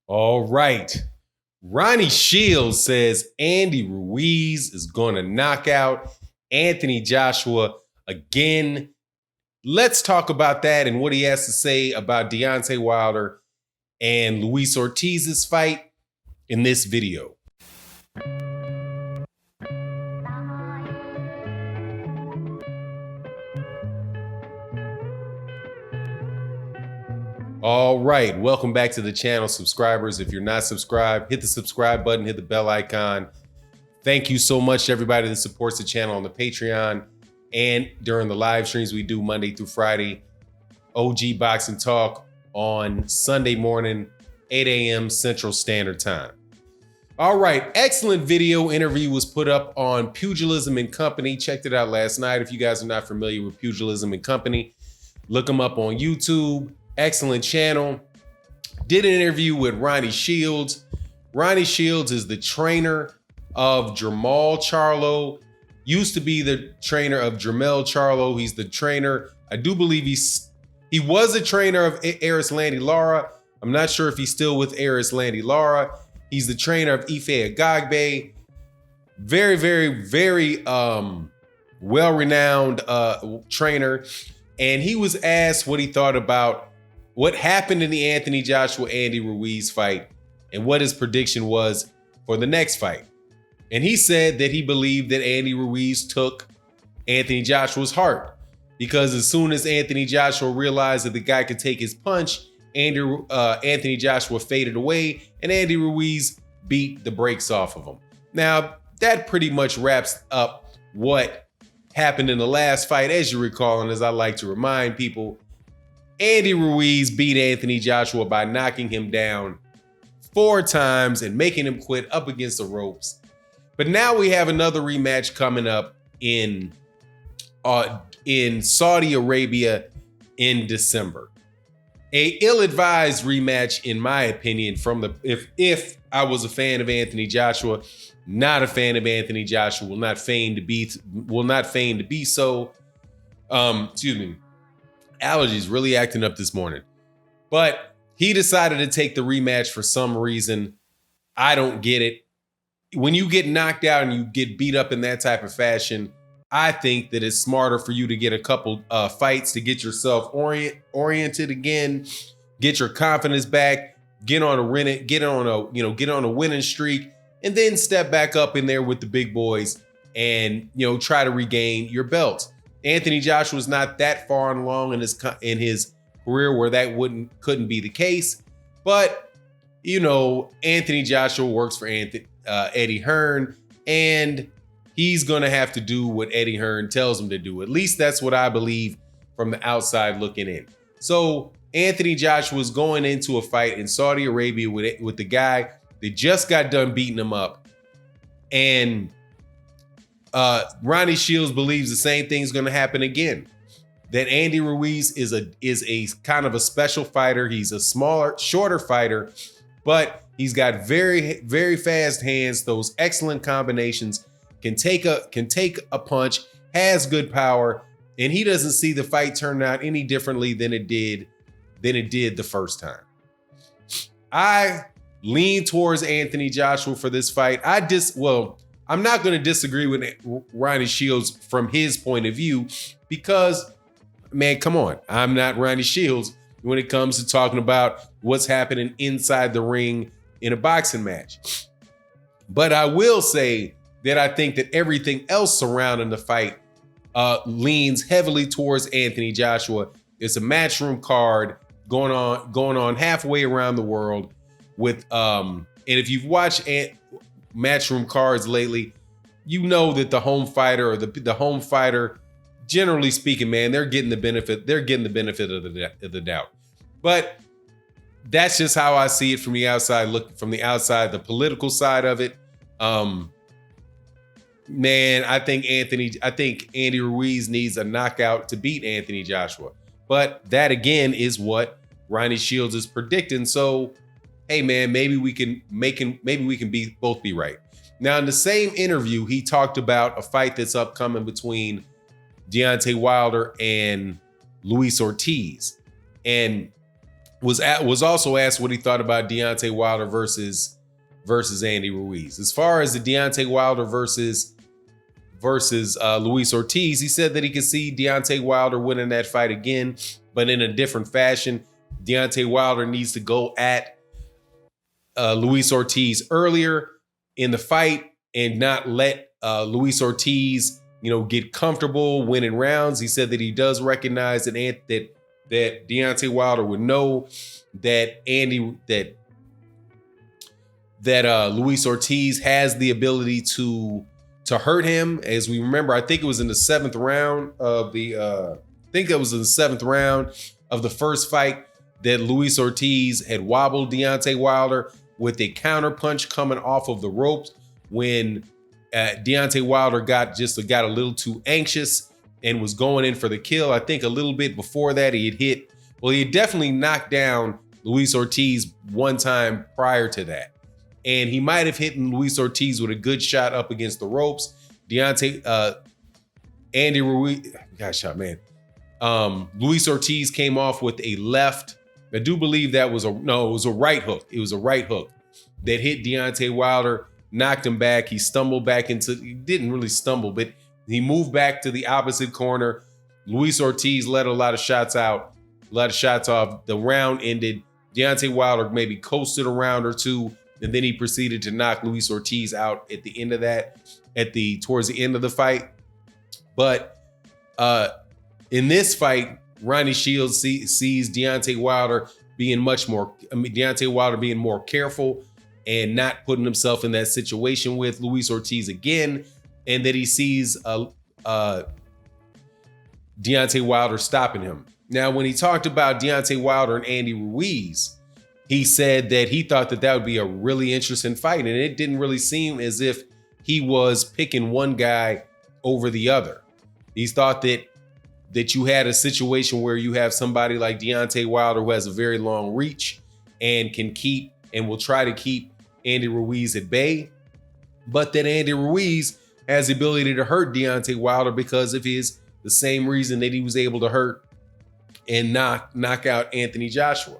All right. Ronnie Shields says Andy Ruiz is going to knock out Anthony Joshua again. Let's talk about that and what he has to say about Deontay Wilder and Luis Ortiz's fight in this video. All right, welcome back to the channel, subscribers. If you're not subscribed, hit the subscribe button, hit the bell icon. Thank you so much to everybody that supports the channel on the Patreon and during the live streams we do Monday through Friday. OG Boxing Talk on Sunday morning, 8 a.m. Central Standard Time. All right, excellent video interview was put up on Pugilism and Company. Checked it out last night. If you guys are not familiar with Pugilism and Company, look them up on YouTube. Excellent channel. Did an interview with Ronnie Shields. Ronnie Shields is the trainer of Jermall Charlo. Used to be the trainer of Jermell Charlo. He's the trainer. I do believe he was a trainer of Eris Landy Lara. I'm not sure if he's still with Eris Landy Lara. He's the trainer of Ife Agagbe. Very, very, very well-renowned trainer. And he was asked what he thought about what happened in the Anthony Joshua-Andy Ruiz fight and what his prediction was for the next fight. And he said that he believed that Andy Ruiz took Anthony Joshua's heart because as soon as Anthony Joshua realized that the guy could take his punch, Anthony Joshua faded away and Andy Ruiz beat the brakes off of him. Now, that pretty much wraps up what happened in the last fight. As you recall, and as I like to remind people, Andy Ruiz beat Anthony Joshua by knocking him down 4 times and making him quit up against the ropes. But now we have another rematch coming up in Saudi Arabia in December. A ill-advised rematch, in my opinion, from the if I was a fan of Anthony Joshua, not a fan of Anthony Joshua, will not feign to be so. Excuse me. Allergies really acting up this morning. But he decided to take the rematch for some reason. I don't get it. When you get knocked out and you get beat up in that type of fashion, I think that it's smarter for you to get a couple fights to get yourself oriented again, get your confidence back, get on a winning streak, and then step back up in there with the big boys and try to regain your belt. Anthony Joshua is not that far along in his career where that couldn't be the case, but Anthony Joshua works for Eddie Hearn, and he's going to have to do what Eddie Hearn tells him to do. At least that's what I believe from the outside looking in. So Anthony Joshua is going into a fight in Saudi Arabia with the guy that just got done beating him up. And Ronnie Shields believes the same thing is going to happen again. That Andy Ruiz is a kind of a special fighter. He's a smaller, shorter fighter, but he's got very, very fast hands, those excellent combinations, can take a punch, has good power, and he doesn't see the fight turn out any differently than it did the first time. I lean towards Anthony Joshua for this fight. I'm not going to disagree with Ronnie Shields from his point of view because, man, come on. I'm not Ronnie Shields when it comes to talking about what's happening inside the ring in a boxing match. But I will say that I think that everything else surrounding the fight leans heavily towards Anthony Joshua. It's a matchroom card going on halfway around the world with and if you've watched matchroom cards lately, you know that the home fighter or the home fighter, generally speaking, man, they're getting the benefit of the doubt. But that's just how I see it from the outside. Look from the outside, the political side of it. Man, I think Andy Ruiz needs a knockout to beat Anthony Joshua. But that again is what Ronnie Shields is predicting. So, hey man, maybe we can both be right. Now, in the same interview, he talked about a fight that's upcoming between Deontay Wilder and Luis Ortiz. And was also asked what he thought about Deontay Wilder versus Andy Ruiz. As far as the Deontay Wilder versus Luis Ortiz, he said that he could see Deontay Wilder winning that fight again, but in a different fashion. Deontay Wilder needs to go at Luis Ortiz earlier in the fight and not let Luis Ortiz, get comfortable winning rounds. He said that he does recognize that Deontay Wilder would know that Luis Ortiz has the ability to hurt him. As we remember, I think it was in the seventh round of the first fight that Luis Ortiz had wobbled Deontay Wilder with a counter punch coming off of the ropes when Deontay Wilder got a little too anxious and was going in for the kill. I think a little bit before that he had definitely knocked down Luis Ortiz one time prior to that. And he might have hit Luis Ortiz with a good shot up against the ropes. Andy Ruiz, Luis Ortiz came off with a left. I do believe it was a right hook. It was a right hook that hit Deontay Wilder, knocked him back. He didn't really stumble, but he moved back to the opposite corner. Luis Ortiz let a lot of shots off. The round ended. Deontay Wilder maybe coasted a round or two, and then he proceeded to knock Luis Ortiz out at the end of that, towards the end of the fight. But in this fight, Ronnie Shields sees Deontay Wilder being more careful and not putting himself in that situation with Luis Ortiz again, and that he sees Deontay Wilder stopping him. Now, when he talked about Deontay Wilder and Andy Ruiz, he said that he thought that would be a really interesting fight, and it didn't really seem as if he was picking one guy over the other. He thought that you had a situation where you have somebody like Deontay Wilder who has a very long reach and will try to keep Andy Ruiz at bay, but that Andy Ruiz has the ability to hurt Deontay Wilder because of the same reason that he was able to hurt and knock out Anthony Joshua,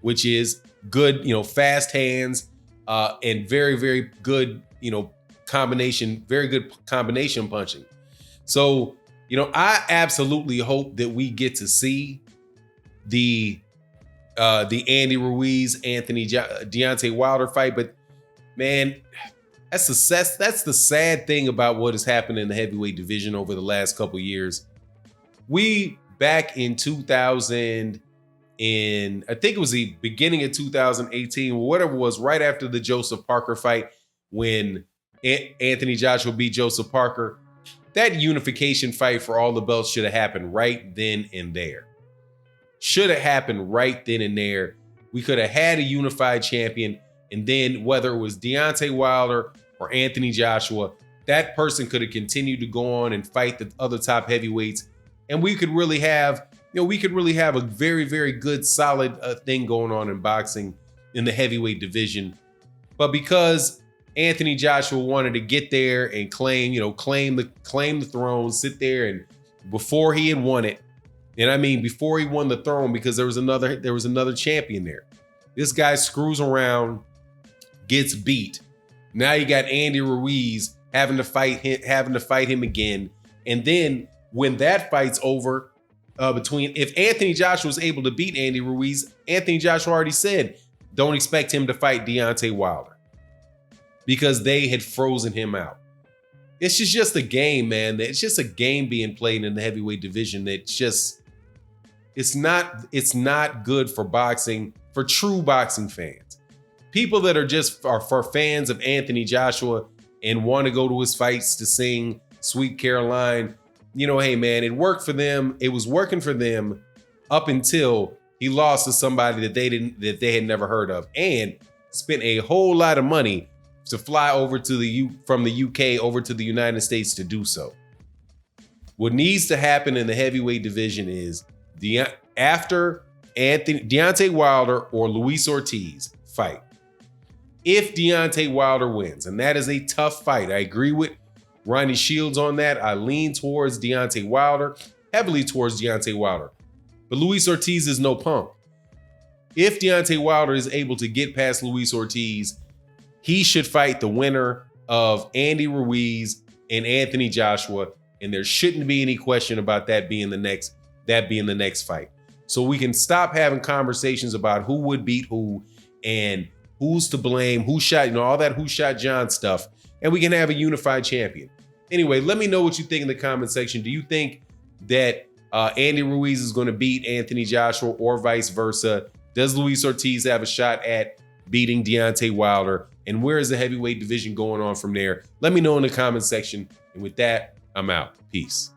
which is good, fast hands, and very, very good, combination punching. So, I absolutely hope that we get to see the Andy Ruiz, Deontay Wilder fight. But man, that's the sad thing about what has happened in the heavyweight division over the last couple of years. We back in 2000, I think it was the beginning of 2018, whatever it was, right after the Joseph Parker fight, when Anthony Joshua beat Joseph Parker. That unification fight for all the belts should have happened right then and there. Should have happened right then and there. We could have had a unified champion, and then whether it was Deontay Wilder or Anthony Joshua, that person could have continued to go on and fight the other top heavyweights, and we could really have a very, very good, solid thing going on in boxing in the heavyweight division. But because Anthony Joshua wanted to get there and claim the throne, sit there, and before he had won it, and I mean before he won the throne, because there was another champion there. This guy screws around, gets beat. Now you got Andy Ruiz having to fight him again, and then when that fight's over, if Anthony Joshua was able to beat Andy Ruiz, Anthony Joshua already said, don't expect him to fight Deontay Wilder, because they had frozen him out. It's just a game, man. It's just a game being played in the heavyweight division. It's not good for boxing, for true boxing fans. People that are for fans of Anthony Joshua and want to go to his fights to sing Sweet Caroline, hey man, it worked for them. It was working for them up until he lost to somebody that they had never heard of, and spent a whole lot of money to fly over from the UK over to the United States to do so. What needs to happen in the heavyweight division is after Deontay Wilder or Luis Ortiz fight, if Deontay Wilder wins, and that is a tough fight, I agree with Ronnie Shields on that. I lean towards Deontay Wilder, heavily towards Deontay Wilder. But Luis Ortiz is no punk. if Deontay Wilder is able to get past Luis Ortiz, he should fight the winner of Andy Ruiz and Anthony Joshua, and there shouldn't be any question about that being the next fight. So we can stop having conversations about who would beat who and who's to blame, who shot, all that who shot John stuff, and we can have a unified champion. Anyway, let me know what you think in the comment section. Do you think that Andy Ruiz is going to beat Anthony Joshua or vice versa? Does Luis Ortiz have a shot at beating Deontay Wilder? And where is the heavyweight division going on from there? Let me know in the comment section. And with that, I'm out. Peace.